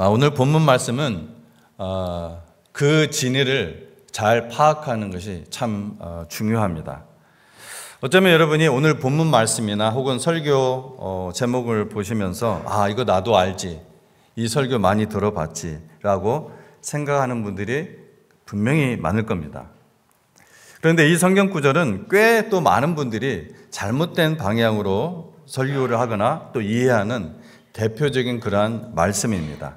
오늘 본문 말씀은 그 진리를 잘 파악하는 것이 참 중요합니다. 어쩌면 여러분이 오늘 본문 말씀이나 혹은 설교 제목을 보시면서 이거 나도 알지, 이 설교 많이 들어봤지 라고 생각하는 분들이 분명히 많을 겁니다. 그런데 이 성경 구절은 꽤 또 많은 분들이 잘못된 방향으로 설교를 하거나 또 이해하는 대표적인 그러한 말씀입니다.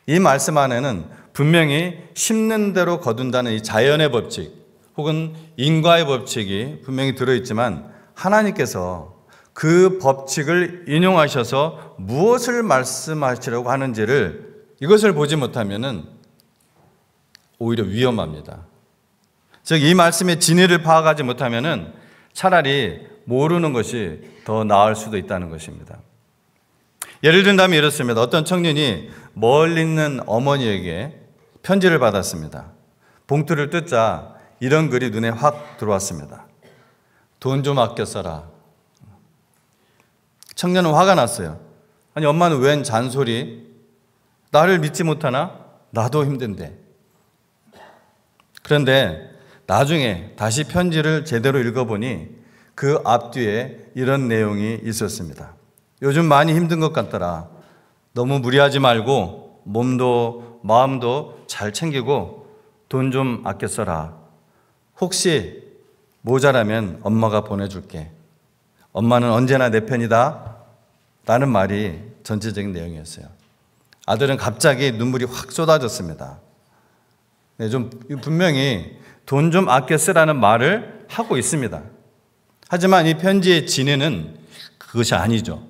이 말씀 안에는 분명히 심는 대로 거둔다는 이 자연의 법칙 혹은 인과의 법칙이 분명히 들어있지만, 하나님께서 그 법칙을 인용하셔서 무엇을 말씀하시려고 하는지를 이것을 보지 못하면 오히려 위험합니다. 즉 이 말씀의 진리를 파악하지 못하면 차라리 모르는 것이 더 나을 수도 있다는 것입니다. 예를 든다면 이렇습니다. 어떤 청년이 멀리 있는 어머니에게 편지를 받았습니다. 봉투를 뜯자 이런 글이 눈에 확 들어왔습니다. 돈 좀 아껴 써라. 청년은 화가 났어요. 아니, 엄마는 웬 잔소리? 나를 믿지 못하나? 나도 힘든데. 그런데 나중에 다시 편지를 제대로 읽어보니 그 앞뒤에 이런 내용이 있었습니다. 요즘 많이 힘든 것 같더라. 너무 무리하지 말고 몸도 마음도 잘 챙기고 돈 좀 아껴 써라. 혹시 모자라면 엄마가 보내줄게. 엄마는 언제나 내 편이다. 라는 말이 전체적인 내용이었어요. 아들은 갑자기 눈물이 확 쏟아졌습니다. 좀 분명히 돈 좀 아껴 쓰라는 말을 하고 있습니다. 하지만 이 편지의 진위는 그것이 아니죠.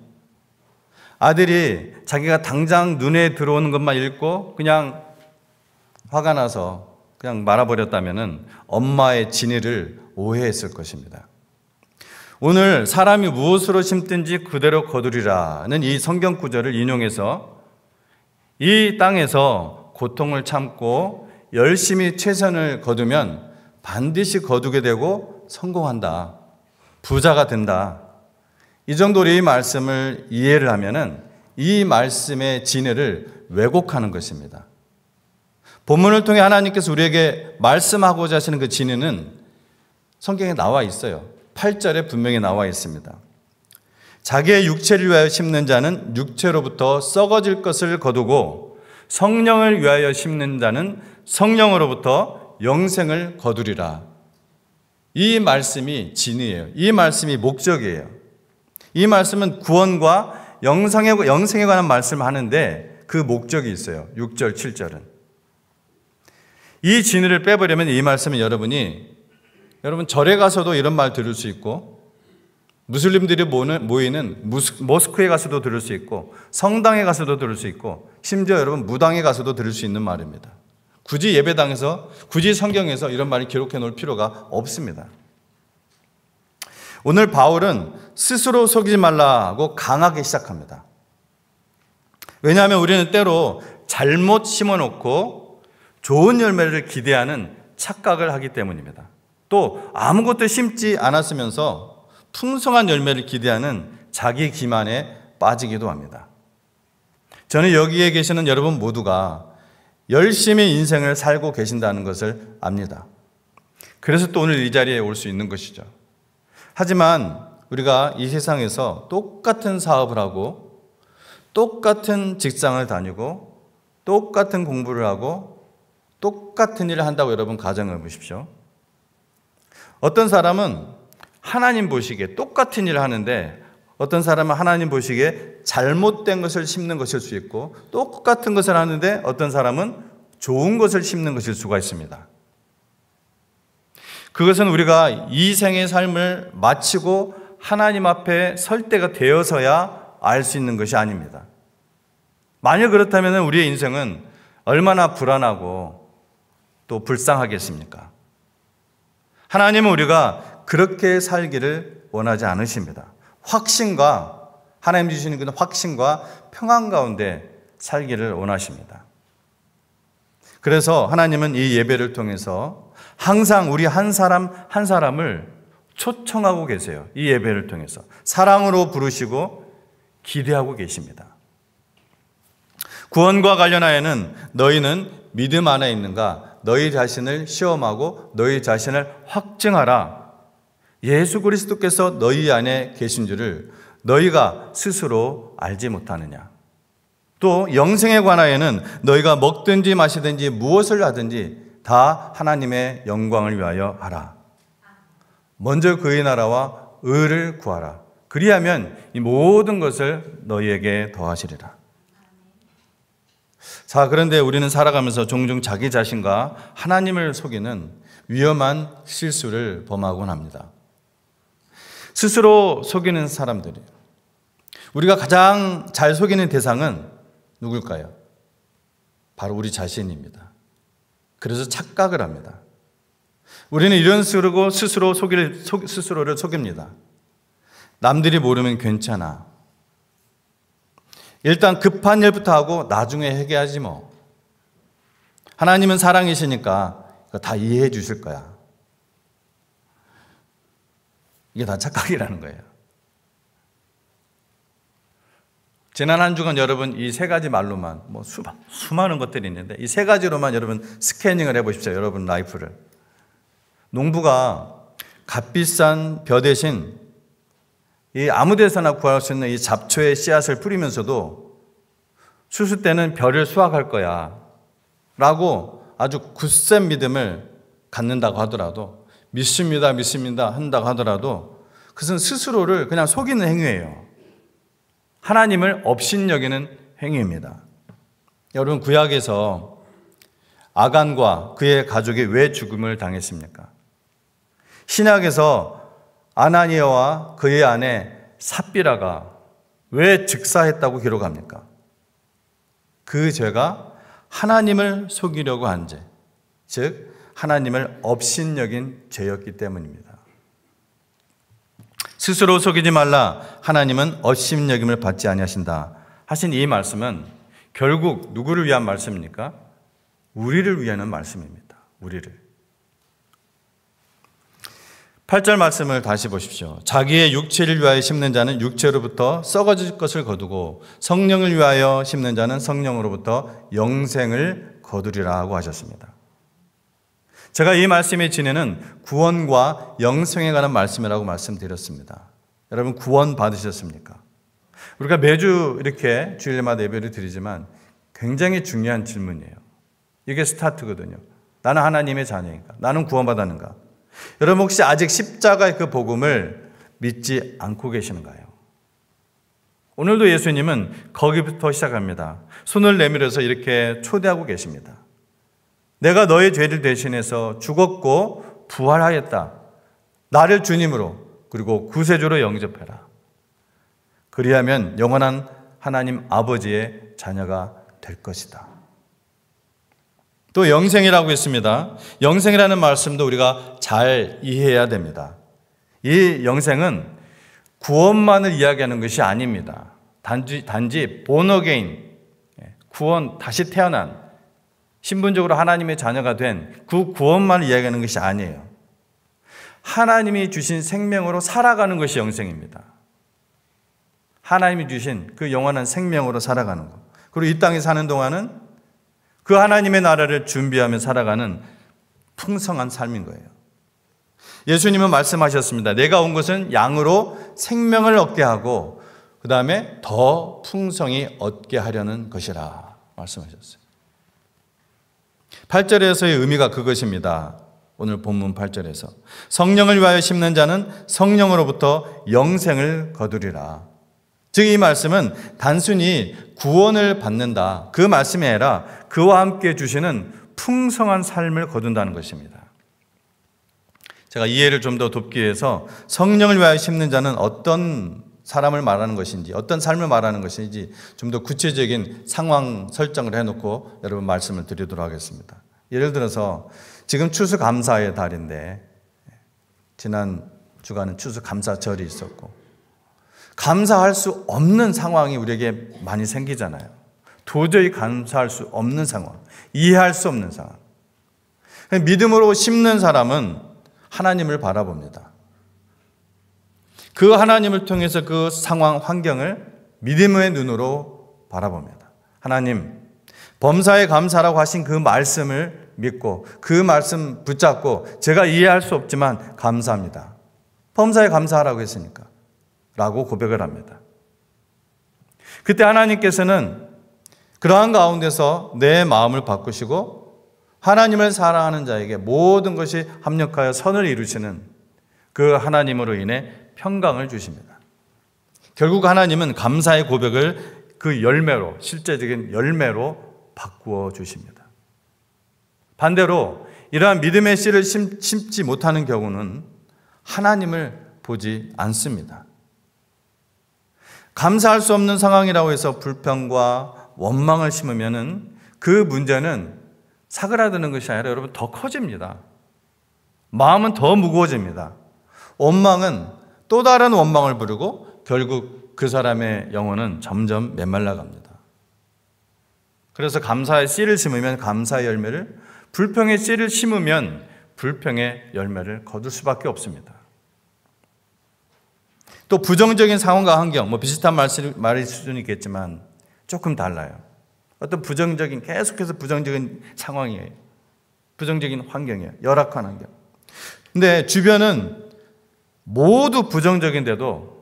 아들이 자기가 당장 눈에 들어오는 것만 읽고 그냥 화가 나서 그냥 말아버렸다면 엄마의 진위를 오해했을 것입니다. 오늘 사람이 무엇으로 심든지 그대로 거두리라는 이 성경 구절을 인용해서 이 땅에서 고통을 참고 열심히 최선을 거두면 반드시 거두게 되고 성공한다. 부자가 된다. 이 정도로 이 말씀을 이해를 하면은 이 말씀의 진리를 왜곡하는 것입니다. 본문을 통해 하나님께서 우리에게 말씀하고자 하시는 그 진리는 성경에 나와 있어요. 8절에 분명히 나와 있습니다. 자기의 육체를 위하여 심는 자는 육체로부터 썩어질 것을 거두고 성령을 위하여 심는 자는 성령으로부터 영생을 거두리라. 이 말씀이 진리예요. 이 말씀이 목적이에요. 이 말씀은 구원과 영생에 관한 말씀을 하는데 그 목적이 있어요. 6절, 7절은. 이 진리를 빼버리면 이 말씀은 여러분 절에 가서도 이런 말 들을 수 있고, 무슬림들이 모이는 모스크에 가서도 들을 수 있고, 성당에 가서도 들을 수 있고, 심지어 여러분 무당에 가서도 들을 수 있는 말입니다. 굳이 예배당에서, 굳이 성경에서 이런 말을 기록해 놓을 필요가 없습니다. 오늘 바울은 스스로 속이지 말라고 강하게 시작합니다. 왜냐하면 우리는 때로 잘못 심어놓고 좋은 열매를 기대하는 착각을 하기 때문입니다. 또 아무것도 심지 않았으면서 풍성한 열매를 기대하는 자기 기만에 빠지기도 합니다. 저는 여기에 계시는 여러분 모두가 열심히 인생을 살고 계신다는 것을 압니다. 그래서 또 오늘 이 자리에 올 수 있는 것이죠. 하지만 우리가 이 세상에서 똑같은 사업을 하고 똑같은 직장을 다니고 똑같은 공부를 하고 똑같은 일을 한다고 여러분 가정해 보십시오. 어떤 사람은 하나님 보시기에 똑같은 일을 하는데 어떤 사람은 하나님 보시기에 잘못된 것을 심는 것일 수 있고, 똑같은 것을 하는데 어떤 사람은 좋은 것을 심는 것일 수가 있습니다. 그것은 우리가 이 생의 삶을 마치고 하나님 앞에 설 때가 되어서야 알 수 있는 것이 아닙니다. 만약 그렇다면 우리의 인생은 얼마나 불안하고 또 불쌍하겠습니까? 하나님은 우리가 그렇게 살기를 원하지 않으십니다. 확신과, 하나님 주시는 그 확신과 평안 가운데 살기를 원하십니다. 그래서 하나님은 이 예배를 통해서 항상 우리 한 사람 한 사람을 초청하고 계세요. 이 예배를 통해서 사랑으로 부르시고 기대하고 계십니다. 구원과 관련하여는 너희는 믿음 안에 있는가? 너희 자신을 시험하고 너희 자신을 확증하라. 예수 그리스도께서 너희 안에 계신 줄을 너희가 스스로 알지 못하느냐? 또 영생에 관하여는 너희가 먹든지 마시든지 무엇을 하든지 다 하나님의 영광을 위하여 하라. 먼저 그의 나라와 의를 구하라. 그리하면 이 모든 것을 너희에게 더하시리라. 자, 그런데 우리는 살아가면서 종종 자기 자신과 하나님을 속이는 위험한 실수를 범하곤 합니다. 스스로 속이는 사람들이, 우리가 가장 잘 속이는 대상은 누굴까요? 바로 우리 자신입니다. 그래서 착각을 합니다. 우리는 이런 식으로 스스로를 속입니다. 남들이 모르면 괜찮아. 일단 급한 일부터 하고 나중에 회개하지 뭐. 하나님은 사랑이시니까 다 이해해 주실 거야. 이게 다 착각이라는 거예요. 지난 한 주간 여러분 이 세 가지 말로만 수많은 것들이 있는데 이 세 가지로만 여러분 스캐닝을 해보십시오. 여러분 라이프를. 농부가 값비싼 벼 대신 이 아무 데서나 구할 수 있는 이 잡초의 씨앗을 뿌리면서도 추수 때는 벼를 수확할 거야 라고 아주 굳센 믿음을 갖는다고 하더라도, 믿습니다 한다고 하더라도 그것은 스스로를 그냥 속이는 행위예요. 하나님을 업신여기는 행위입니다. 여러분, 구약에서 아간과 그의 가족이 왜 죽음을 당했습니까? 신약에서 아나니아와 그의 아내 삽비라가 왜 즉사했다고 기록합니까? 그 죄가 하나님을 속이려고 한 죄, 즉 하나님을 업신여긴 죄였기 때문입니다. 스스로 속이지 말라. 하나님은 업신여김을 받지 아니하신다 하신 이 말씀은 결국 누구를 위한 말씀입니까? 우리를 위한 말씀입니다. 우리를. 8절 말씀을 다시 보십시오. 자기의 육체를 위하여 심는 자는 육체로부터 썩어질 것을 거두고 성령을 위하여 심는 자는 성령으로부터 영생을 거두리라 하고 하셨습니다. 제가 이 말씀의 진행은 구원과 영생에 관한 말씀이라고 말씀드렸습니다. 여러분, 구원 받으셨습니까? 우리가 매주 이렇게 주일마다 예배를 드리지만 굉장히 중요한 질문이에요. 이게 스타트거든요. 나는 하나님의 자녀인가? 나는 구원받았는가? 여러분, 혹시 아직 십자가의 그 복음을 믿지 않고 계시는가요? 오늘도 예수님은 거기부터 시작합니다. 손을 내밀어서 이렇게 초대하고 계십니다. 내가 너의 죄를 대신해서 죽었고 부활하였다. 나를 주님으로 그리고 구세주로 영접해라. 그리하면 영원한 하나님 아버지의 자녀가 될 것이다. 또 영생이라고 했습니다. 영생이라는 말씀도 우리가 잘 이해해야 됩니다. 이 영생은 구원만을 이야기하는 것이 아닙니다. 단지 born again, 구원, 다시 태어난, 신분적으로 하나님의 자녀가 된 그 구원만을 이야기하는 것이 아니에요. 하나님이 주신 생명으로 살아가는 것이 영생입니다. 하나님이 주신 그 영원한 생명으로 살아가는 것. 그리고 이 땅에 사는 동안은 그 하나님의 나라를 준비하며 살아가는 풍성한 삶인 거예요. 예수님은 말씀하셨습니다. 내가 온 것은 양으로 생명을 얻게 하고 그 다음에 더 풍성히 얻게 하려는 것이라 말씀하셨어요. 8절에서의 의미가 그것입니다. 오늘 본문 8절에서 성령을 위하여 심는 자는 성령으로부터 영생을 거두리라. 즉 이 말씀은 단순히 구원을 받는다, 그 말씀이 아니라 그와 함께 주시는 풍성한 삶을 거둔다는 것입니다. 제가 이해를 좀 더 돕기 위해서 성령을 위하여 심는 자는 어떤 사람을 말하는 것인지, 어떤 삶을 말하는 것인지 좀 더 구체적인 상황 설정을 해놓고 여러분 말씀을 드리도록 하겠습니다. 예를 들어서 지금 추수감사의 달인데 지난 주간은 추수감사절이 있었고 감사할 수 없는 상황이 우리에게 많이 생기잖아요. 도저히 감사할 수 없는 상황, 이해할 수 없는 상황. 믿음으로 심는 사람은 하나님을 바라봅니다. 그 하나님을 통해서 그 상황, 환경을 믿음의 눈으로 바라봅니다. 하나님, 범사에 감사라고 하신 그 말씀을 믿고 그 말씀 붙잡고 제가 이해할 수 없지만 감사합니다. 범사에 감사하라고 했으니까 라고 고백을 합니다. 그때 하나님께서는 그러한 가운데서 내 마음을 바꾸시고 하나님을 사랑하는 자에게 모든 것이 합력하여 선을 이루시는 그 하나님으로 인해 평강을 주십니다. 결국 하나님은 감사의 고백을 그 열매로, 실제적인 열매로 바꾸어 주십니다. 반대로 이러한 믿음의 씨를 심지 못하는 경우는 하나님을 보지 않습니다. 감사할 수 없는 상황이라고 해서 불평과 원망을 심으면은 그 문제는 사그라드는 것이 아니라 여러분 더 커집니다. 마음은 더 무거워집니다. 원망은 또 다른 원망을 부르고 결국 그 사람의 영혼은 점점 메말라 갑니다. 그래서 감사의 씨를 심으면 감사의 열매를, 불평의 씨를 심으면 불평의 열매를 거둘 수밖에 없습니다. 또 부정적인 상황과 환경, 비슷한 말일 수는 있겠지만 조금 달라요. 어떤 계속해서 부정적인 상황이에요. 부정적인 환경이에요. 열악한 환경. 근데 주변은 모두 부정적인데도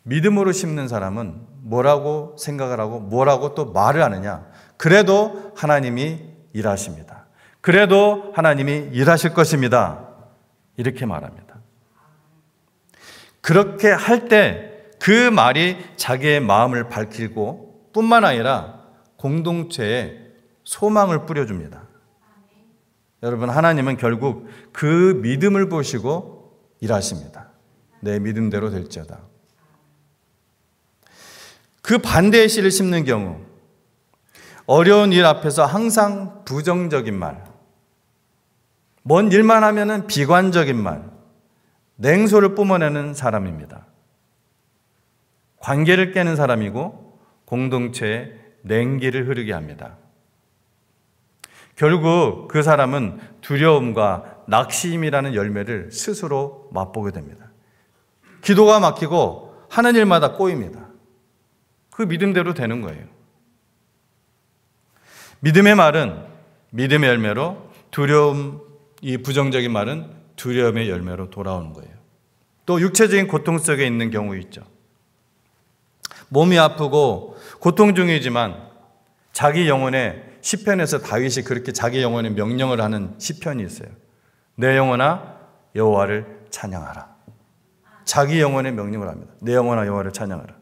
믿음으로 심는 사람은 뭐라고 생각을 하고 뭐라고 또 말을 하느냐. 그래도 하나님이 일하십니다. 그래도 하나님이 일하실 것입니다. 이렇게 말합니다. 그렇게 할 때 그 말이 자기의 마음을 밝히고 뿐만 아니라 공동체에 소망을 뿌려줍니다. 여러분, 하나님은 결국 그 믿음을 보시고 일하십니다. 내 믿음대로 될지어다. 그 반대의 씨를 심는 경우, 어려운 일 앞에서 항상 부정적인 말, 뭔 일만 하면은 비관적인 말, 냉소를 뿜어내는 사람입니다. 관계를 깨는 사람이고 공동체에 냉기를 흐르게 합니다. 결국 그 사람은 두려움과 낙심이라는 열매를 스스로 맛보게 됩니다. 기도가 막히고 하는 일마다 꼬입니다. 그 믿음대로 되는 거예요. 믿음의 말은 믿음의 열매로, 이 부정적인 말은 두려움의 열매로 돌아오는 거예요. 또 육체적인 고통 속에 있는 경우 있죠. 몸이 아프고 고통 중이지만 자기 영혼의 시편에서 다윗이 그렇게 자기 영혼에 명령을 하는 시편이 있어요. 내 영혼아 여호와를 찬양하라. 자기 영혼에 명령을 합니다. 내 영혼아 여호와를 찬양하라.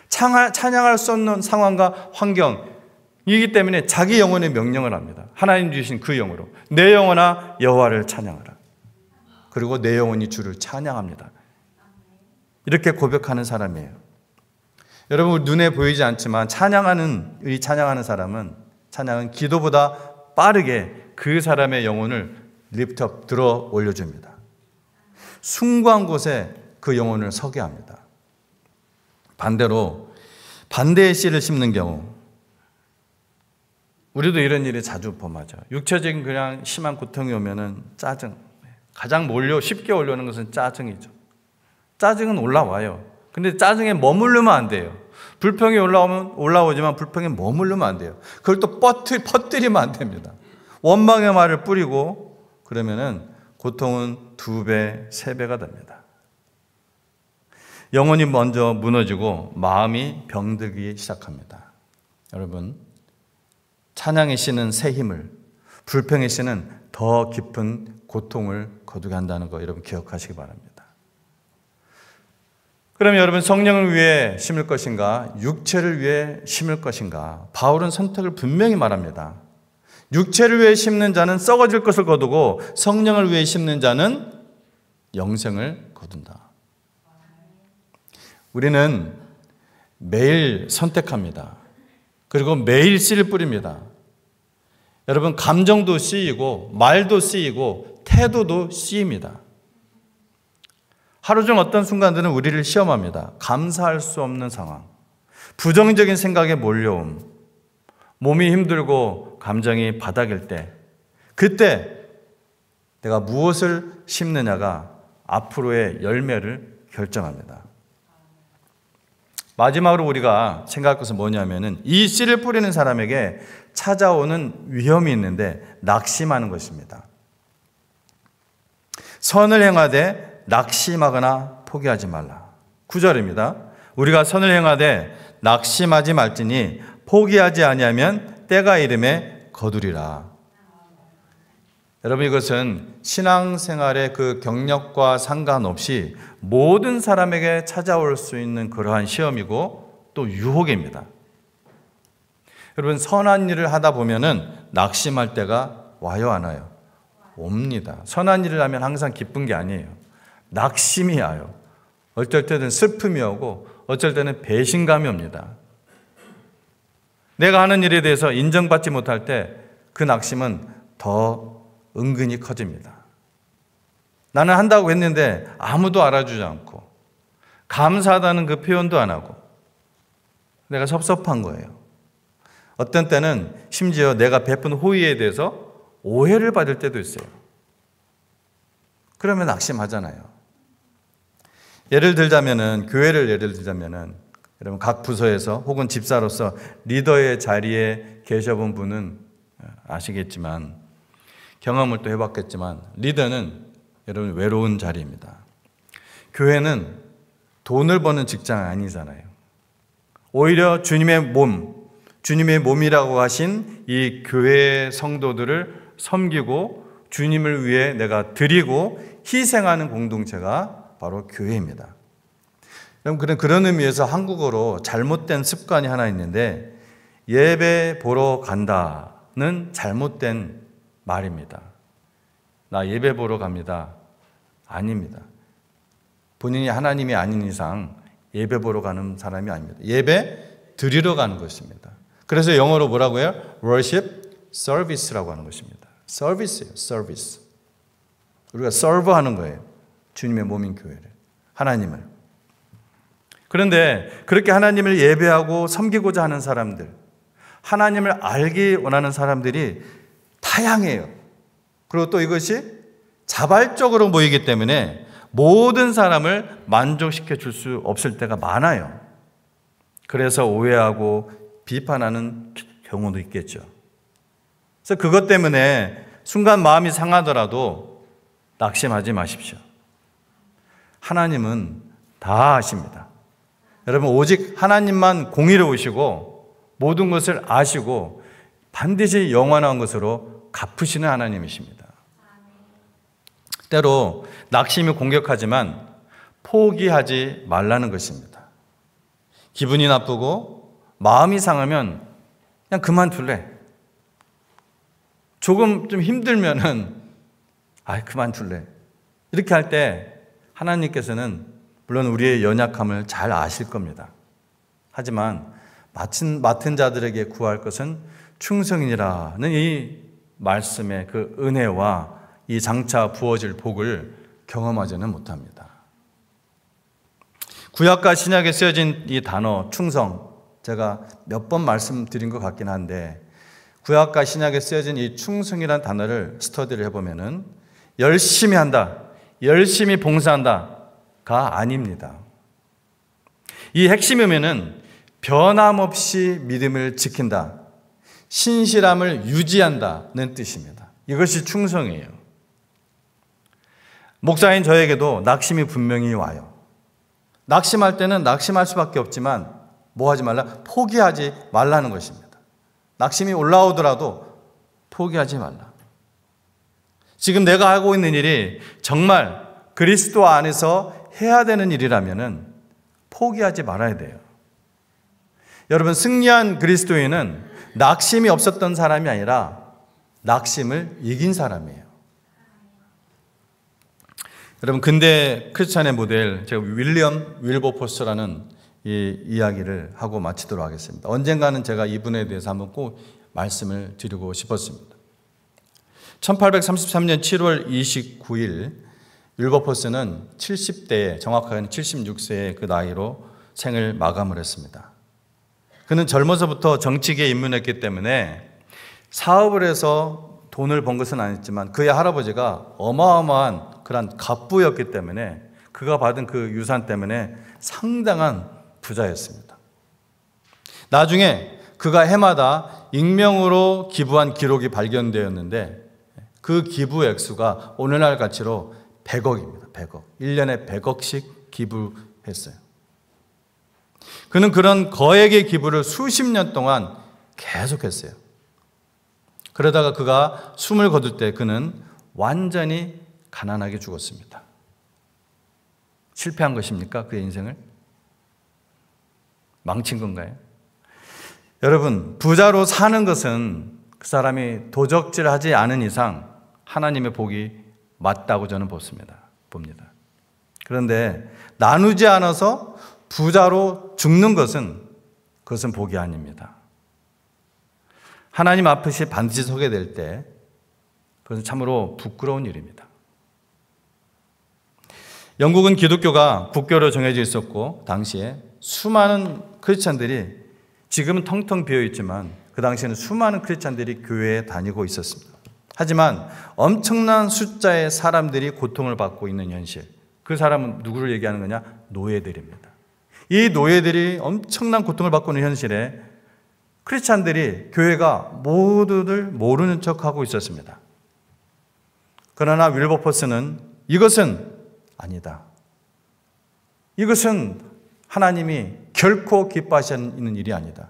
찬양할 수 없는 상황과 환경이기 때문에 자기 영혼에 명령을 합니다. 하나님 주신 그 영으로 내 영혼아 여호와를 찬양하라. 그리고 내 영혼이 주를 찬양합니다. 이렇게 고백하는 사람이에요. 여러분, 눈에 보이지 않지만 찬양하는 사람은 기도보다 빠르게 그 사람의 영혼을 리프트업 들어 올려줍니다. 숭고한 곳에 그 영혼을 서게 합니다. 반대로 반대의 씨를 심는 경우, 우리도 이런 일이 자주 범하죠. 육체적인 그냥 심한 고통이 오면은 짜증, 가장 쉽게 올려오는 것은 짜증이죠. 짜증은 올라와요. 근데 짜증에 머무르면 안 돼요. 불평이 올라오지만 불평에 머무르면 안 돼요. 그걸 또 퍼뜨리면 안 됩니다. 원망의 말을 뿌리고 그러면은 고통은 2배, 3배가 됩니다. 영혼이 먼저 무너지고 마음이 병들기 시작합니다. 여러분, 찬양의 씨는 새 힘을, 불평의 씨는 더 깊은 고통을 거두게 한다는 거 여러분 기억하시기 바랍니다. 그럼 여러분, 성령을 위해 심을 것인가, 육체를 위해 심을 것인가? 바울은 선택을 분명히 말합니다. 육체를 위해 심는 자는 썩어질 것을 거두고 성령을 위해 심는 자는 영생을 거둔다. 우리는 매일 선택합니다. 그리고 매일 씨를 뿌립니다. 여러분, 감정도 씨이고 말도 씨이고 태도도 씨입니다. 하루 중 어떤 순간들은 우리를 시험합니다. 감사할 수 없는 상황, 부정적인 생각에 몰려옴, 몸이 힘들고 감정이 바닥일 때, 그때 내가 무엇을 심느냐가 앞으로의 열매를 결정합니다. 마지막으로 우리가 생각할 것은 뭐냐면은 이 씨를 뿌리는 사람에게 찾아오는 위험이 있는데 낙심하는 것입니다. 선을 행하되 낙심하거나 포기하지 말라. 9절입니다. 우리가 선을 행하되 낙심하지 말지니 포기하지 아니하면 때가 이름에 거두리라. 여러분, 이것은 신앙생활의 그 경력과 상관없이 모든 사람에게 찾아올 수 있는 그러한 시험이고 또 유혹입니다. 여러분, 선한 일을 하다 보면은 낙심할 때가 와요, 안 와요? 옵니다. 선한 일을 하면 항상 기쁜 게 아니에요. 낙심이 와요. 어쩔 때는 슬픔이 오고 어쩔 때는 배신감이 옵니다. 내가 하는 일에 대해서 인정받지 못할 때 그 낙심은 더 은근히 커집니다. 나는 한다고 했는데 아무도 알아주지 않고 감사하다는 그 표현도 안 하고 내가 섭섭한 거예요. 어떤 때는 심지어 내가 베푼 호의에 대해서 오해를 받을 때도 있어요. 그러면 낙심하잖아요. 예를 들자면은, 교회를 예를 들자면은, 여러분 각 부서에서 혹은 집사로서 리더의 자리에 계셔본 분은 아시겠지만, 경험을 또 해봤겠지만, 리더는 여러분 외로운 자리입니다. 교회는 돈을 버는 직장 아니잖아요. 오히려 주님의 몸이라고 하신 이 교회 성도들을 섬기고 주님을 위해 내가 드리고 희생하는 공동체가 바로 교회입니다. 그런 의미에서 한국어로 잘못된 습관이 하나 있는데, 예배 보러 간다는 잘못된 말입니다. 나 예배 보러 갑니다. 아닙니다. 본인이 하나님이 아닌 이상 예배 보러 가는 사람이 아닙니다. 예배 드리러 가는 것입니다. 그래서 영어로 뭐라고 해요? worship service라고 하는 것입니다. 서비스예요, 서비스. 우리가 서브하는 거예요. 주님의 몸인 교회를, 하나님을. 그런데 그렇게 하나님을 예배하고 섬기고자 하는 사람들, 하나님을 알기 원하는 사람들이 다양해요. 그리고 또 이것이 자발적으로 모이기 때문에 모든 사람을 만족시켜 줄 수 없을 때가 많아요. 그래서 오해하고 비판하는 경우도 있겠죠. 그래서 그것 때문에 순간 마음이 상하더라도 낙심하지 마십시오. 하나님은 다 아십니다. 여러분, 오직 하나님만 공의로우시고 모든 것을 아시고 반드시 영원한 것으로 갚으시는 하나님이십니다. 때로 낙심이 공격하지만 포기하지 말라는 것입니다. 기분이 나쁘고 마음이 상하면 그냥 그만둘래. 조금 좀 힘들면은 그만둘래. 이렇게 할 때 하나님께서는 물론 우리의 연약함을 잘 아실 겁니다. 하지만 맡은 자들에게 구할 것은 충성이라는 이 말씀의 그 은혜와 이 장차 부어질 복을 경험하지는 못합니다. 구약과 신약에 쓰여진 이 단어 충성, 제가 몇 번 말씀드린 것 같긴 한데, 구약과 신약에 쓰여진 이 충성이라는 단어를 스터디를 해보면은 열심히 한다, 열심히 봉사한다가 아닙니다. 이 핵심이면은 변함없이 믿음을 지킨다, 신실함을 유지한다는 뜻입니다. 이것이 충성이에요. 목사인 저에게도 낙심이 분명히 와요. 낙심할 때는 낙심할 수밖에 없지만 뭐 하지 말라? 포기하지 말라는 것입니다. 낙심이 올라오더라도 포기하지 말라. 지금 내가 하고 있는 일이 정말 그리스도 안에서 해야 되는 일이라면은 포기하지 말아야 돼요. 여러분, 승리한 그리스도인은 낙심이 없었던 사람이 아니라 낙심을 이긴 사람이에요. 여러분, 근대 크리스찬의 모델, 제가 윌리엄 윌버포스라는 이 이야기를 하고 마치도록 하겠습니다. 언젠가는 제가 이분에 대해서 한번 꼭 말씀을 드리고 싶었습니다. 1833년 7월 29일 윌버포스는 70대, 정확하게는 76세의 그 나이로 생을 마감을 했습니다. 그는 젊어서부터 정치계에 입문했기 때문에 사업을 해서 돈을 번 것은 아니지만 그의 할아버지가 어마어마한 그런 갑부였기 때문에 그가 받은 그 유산 때문에 상당한 부자였습니다. 나중에 그가 해마다 익명으로 기부한 기록이 발견되었는데 그 기부 액수가 오늘날 가치로 100억입니다. 100억. 1년에 100억씩 기부했어요. 그는 그런 거액의 기부를 수십 년 동안 계속했어요. 그러다가 그가 숨을 거둘 때 그는 완전히 가난하게 죽었습니다. 실패한 것입니까? 그의 인생을? 망친 건가요? 여러분, 부자로 사는 것은 그 사람이 도적질하지 않은 이상 하나님의 복이 맞다고 저는 봅니다. 그런데 나누지 않아서 부자로 죽는 그것은 복이 아닙니다. 하나님 앞에 반드시 서게 될 때 그것은 참으로 부끄러운 일입니다. 영국은 기독교가 국교로 정해져 있었고 당시에 수많은 크리스찬들이 지금은 텅텅 비어 있지만 그 당시에는 수많은 크리스찬들이 교회에 다니고 있었습니다. 하지만 엄청난 숫자의 사람들이 고통을 받고 있는 현실, 그 사람은 누구를 얘기하는 거냐? 노예들입니다. 이 노예들이 엄청난 고통을 받고 있는 현실에 크리스찬들이 교회가 모두들 모르는 척하고 있었습니다. 그러나 윌버포스는 이것은 아니다. 이것은 하나님이 결코 기뻐하시는 일이 아니다.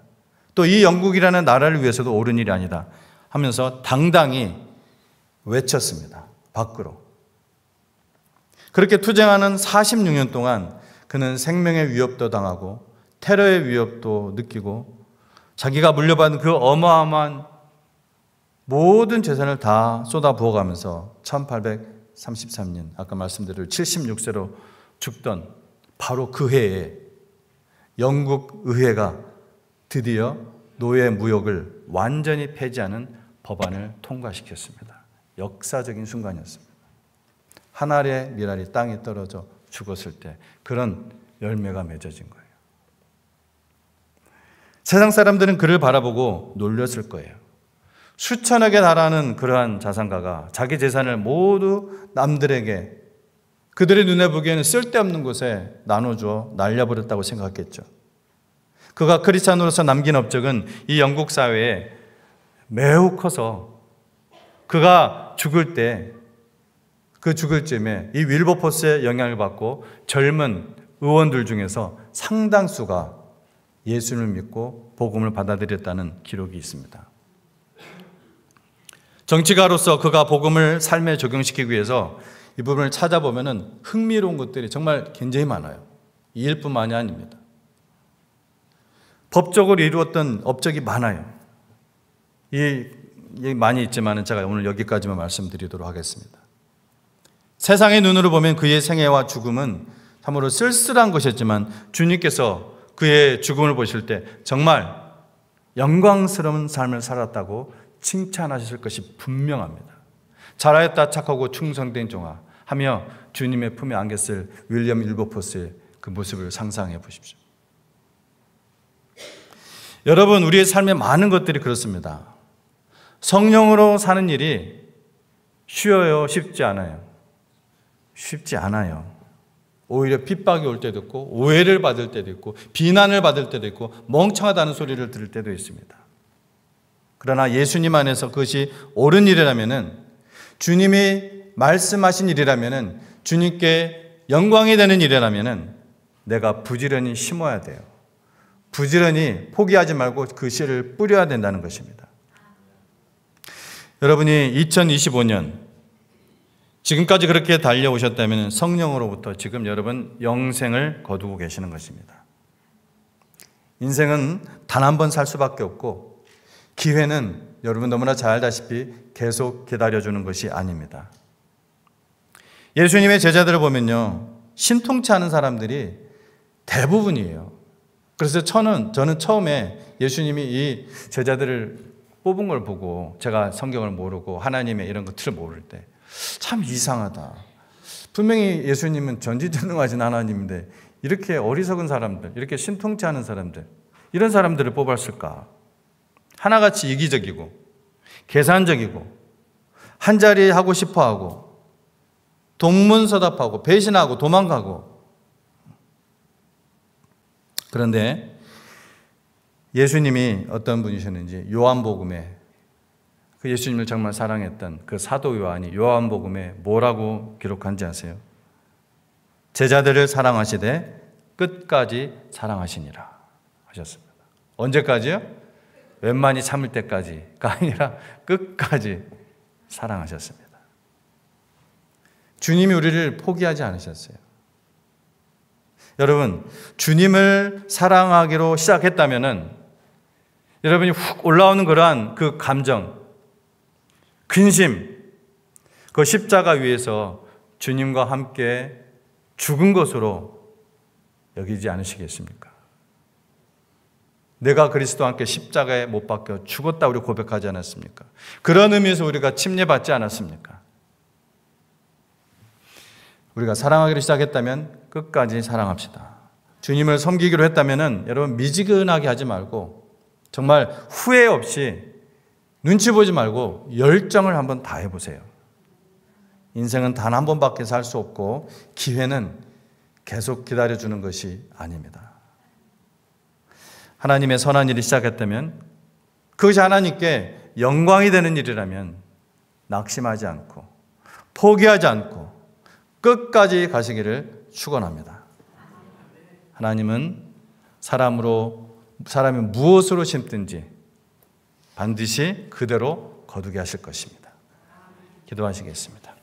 또 이 영국이라는 나라를 위해서도 옳은 일이 아니다 하면서 당당히 외쳤습니다. 밖으로. 그렇게 투쟁하는 46년 동안 그는 생명의 위협도 당하고 테러의 위협도 느끼고 자기가 물려받은 그 어마어마한 모든 재산을 다 쏟아부어가면서 1833년 아까 말씀드린 76세로 죽던 바로 그 해에 영국 의회가 드디어 노예 무역을 완전히 폐지하는 법안을 통과시켰습니다. 역사적인 순간이었습니다. 한 알의 밀알이 땅에 떨어져 죽었을 때 그런 열매가 맺어진 거예요. 세상 사람들은 그를 바라보고 놀렸을 거예요. 수천억에 달하는 그러한 자산가가 자기 재산을 모두 남들에게 그들의 눈에 보기에는 쓸데없는 곳에 나눠주어 날려버렸다고 생각했겠죠. 그가 크리스찬으로서 남긴 업적은 이 영국 사회에 매우 커서 그가 죽을 때 그 죽을 쯤에 이 윌버포스의 영향을 받고 젊은 의원들 중에서 상당수가 예수를 믿고 복음을 받아들였다는 기록이 있습니다. 정치가로서 그가 복음을 삶에 적용시키기 위해서 이 부분을 찾아보면 흥미로운 것들이 정말 굉장히 많아요. 이 일뿐만이 아닙니다. 법적으로 이루었던 업적이 많아요. 많이 있지만 제가 오늘 여기까지만 말씀드리도록 하겠습니다. 세상의 눈으로 보면 그의 생애와 죽음은 참으로 쓸쓸한 것이었지만 주님께서 그의 죽음을 보실 때 정말 영광스러운 삶을 살았다고 칭찬하실 것이 분명합니다. 잘하였다 착하고 충성된 종아 하며 주님의 품에 안겼을 윌리엄 윌버포스의 그 모습을 상상해 보십시오. 여러분, 우리의 삶에 많은 것들이 그렇습니다. 성령으로 사는 일이 쉬워요? 쉽지 않아요? 쉽지 않아요. 오히려 핍박이 올 때도 있고 오해를 받을 때도 있고 비난을 받을 때도 있고 멍청하다는 소리를 들을 때도 있습니다. 그러나 예수님 안에서 그것이 옳은 일이라면은, 주님이 말씀하신 일이라면은, 주님께 영광이 되는 일이라면은 내가 부지런히 심어야 돼요. 부지런히 포기하지 말고 그 씨를 뿌려야 된다는 것입니다. 여러분이 2025년 지금까지 그렇게 달려오셨다면 성령으로부터 지금 여러분 영생을 거두고 계시는 것입니다. 인생은 단 한 번 살 수밖에 없고 기회는 여러분 너무나 잘 알다시피 계속 기다려주는 것이 아닙니다. 예수님의 제자들을 보면요, 신통치 않은 사람들이 대부분이에요. 그래서 저는 처음에 예수님이 이 제자들을 뽑은 걸 보고 제가 성경을 모르고 하나님의 이런 것들을 모를 때 참 이상하다. 분명히 예수님은 전지전능하신 하나님인데 이렇게 어리석은 사람들, 이렇게 신통치 않은 사람들, 이런 사람들을 뽑았을까? 하나같이 이기적이고 계산적이고 한자리 하고 싶어하고 동문서답하고 배신하고 도망가고 그런데 예수님이 어떤 분이셨는지 요한복음에 그 예수님을 정말 사랑했던 그 사도 요한이 요한복음에 뭐라고 기록한지 아세요? 제자들을 사랑하시되 끝까지 사랑하시니라 하셨습니다. 언제까지요? 웬만히 참을 때까지가 아니라 끝까지 사랑하셨습니다. 주님이 우리를 포기하지 않으셨어요. 여러분, 주님을 사랑하기로 시작했다면은 여러분이 훅 올라오는 그러한 그 감정, 근심, 그 십자가 위에서 주님과 함께 죽은 것으로 여기지 않으시겠습니까? 내가 그리스도와 함께 십자가에 못 박혀 죽었다 우리 고백하지 않았습니까? 그런 의미에서 우리가 침례받지 않았습니까? 우리가 사랑하기로 시작했다면 끝까지 사랑합시다. 주님을 섬기기로 했다면 여러분 미지근하게 하지 말고 정말 후회 없이 눈치 보지 말고 열정을 한번 다해보세요. 인생은 단 한 번밖에 살 수 없고 기회는 계속 기다려주는 것이 아닙니다. 하나님의 선한 일이 시작했다면 그것이 하나님께 영광이 되는 일이라면 낙심하지 않고 포기하지 않고 끝까지 가시기를 축원합니다. 하나님은 사람이 무엇으로 심든지 반드시 그대로 거두게 하실 것입니다. 기도하시겠습니다.